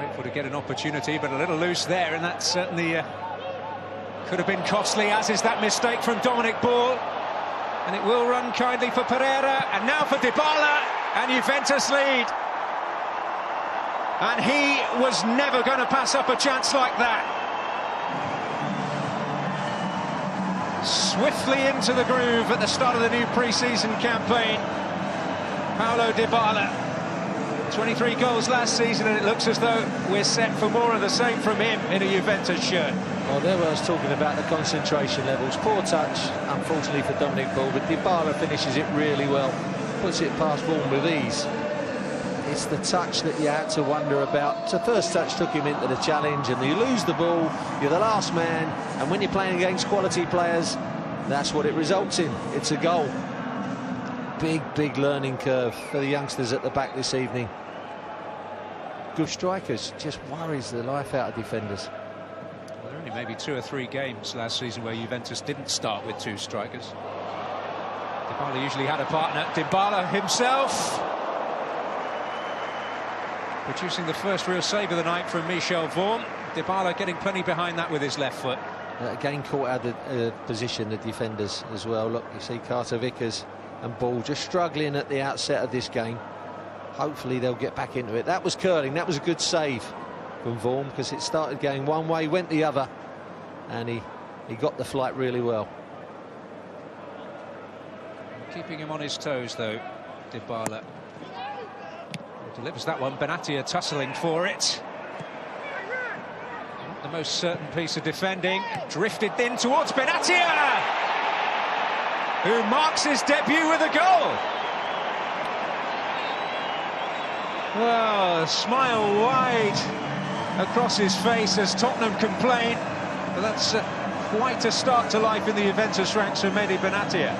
Hopeful to get an opportunity, but a little loose there, and that certainly could have been costly, as is that mistake from Dominic Ball. And it will run kindly for Pereira, and now for Dybala, and Juventus lead. And he was never going to pass up a chance like that. Swiftly into the groove at the start of the new pre-season campaign. Paulo Dybala. 23 goals last season, and it looks as though we're set for more of the same from him in a Juventus shirt. Well, there I was talking about the concentration levels. Poor touch, unfortunately, for Dominic Ball, but Dybala finishes it really well. Puts it past Vaughan with ease. It's the touch that you had to wonder about. The first touch took him into the challenge, and you lose the ball, you're the last man, and when you're playing against quality players, that's what it results in. It's a goal. Big learning curve for the youngsters at the back this evening. Good strikers, just worries the life out of defenders. Well, there are only maybe 2 or 3 games last season where Juventus didn't start with 2 strikers. Dybala usually had a partner. Dybala himself producing the first real save of the night from Michel Vaughan. Dybala getting plenty behind that with his left foot. Again caught out of position, the defenders as well. Look, you see Carter Vickers and Ball just struggling at the outset of this game. Hopefully they'll get back into it. That was curling. That was a good save from Vaughan, because it started going one way, went the other, and he got the flight really well. Keeping him on his toes, though, Dybala. Delivers that one. Benatia tussling for it. Not the most certain piece of defending. Drifted in towards Benatia, who marks his debut with a goal. Well, a smile wide across his face as Tottenham complain. But that's quite a start to life in the Juventus ranks for Mehdi Benatia.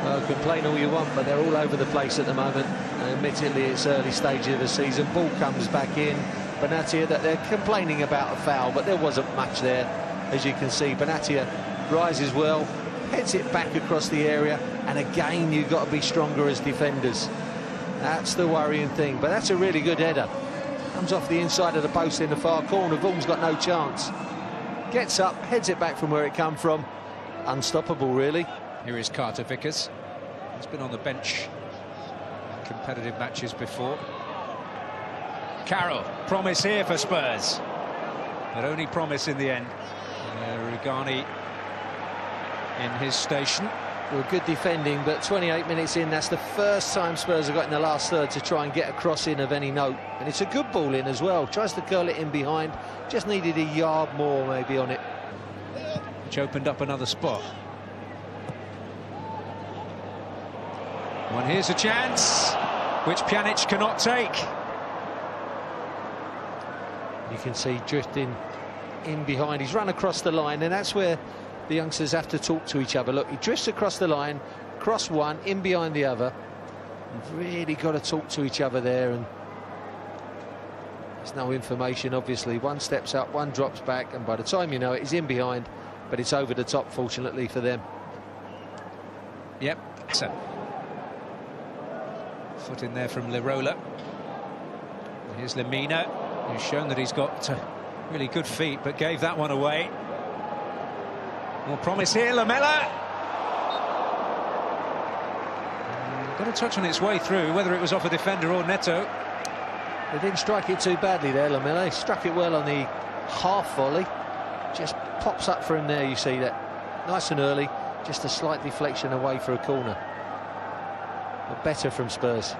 Well, complain all you want, but they're all over the place at the moment. Admittedly, it's early stages of the season. Ball comes back in. Benatia, that they're complaining about a foul, but there wasn't much there, as you can see. Benatia rises well, heads it back across the area, and again you've got to be stronger as defenders. That's the worrying thing, but that's a really good header. Comes off the inside of the post in the far corner. Vaughan's got no chance. Gets up, heads it back from where it come from. Unstoppable, really. Here is Carter Vickers. He's been on the bench in competitive matches before. Carroll, promise here for Spurs, but only promise in the end. Rigani in his station. Well, good defending, but 28 minutes in, that's the first time Spurs have got in the last third to try and get a cross in of any note. And it's a good ball in as well. Tries to curl it in behind. Just needed a yard more maybe on it. Which opened up another spot. Well, here's a chance which Pjanic cannot take. You can see drifting in behind. He's run across the line, and that's where the youngsters have to talk to each other. Look, he drifts across the line, cross one, in behind the other. You've really got to talk to each other there, and there's no information, obviously. One steps up, one drops back, and by the time you know it, he's in behind, but it's over the top, fortunately for them. Yep. So, foot in there from Lirola. Here's Lemina, who's shown that he's got really good feet, but gave that one away. More promise here, Lamela. Got a touch on its way through, whether it was off a defender or Neto. They didn't strike it too badly there, Lamela. He struck it well on the half volley. Just pops up for him there, you see that. Nice and early, just a slight deflection away for a corner. But better from Spurs.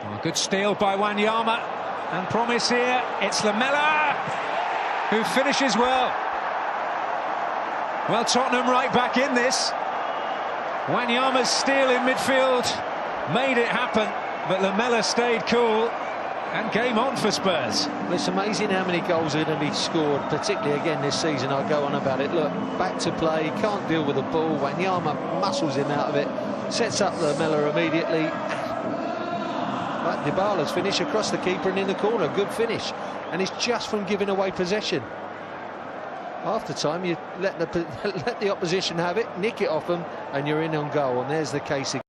Oh, good steal by Wanyama. And promise here, it's Lamela who finishes well. Well, Tottenham right back in this. Wanyama's steal in midfield made it happen, but Lamela stayed cool and game on for Spurs. Well, it's amazing how many goals are going to be scored, particularly again this season. I'll go on about it. Look, back to play, can't deal with the ball. Wanyama muscles him out of it, sets up Lamela immediately. But Dybala's finish across the keeper and in the corner, good finish, and it's just from giving away possession. Half the time you let the opposition have it, nick it off them, and you're in on goal, and there's the case again.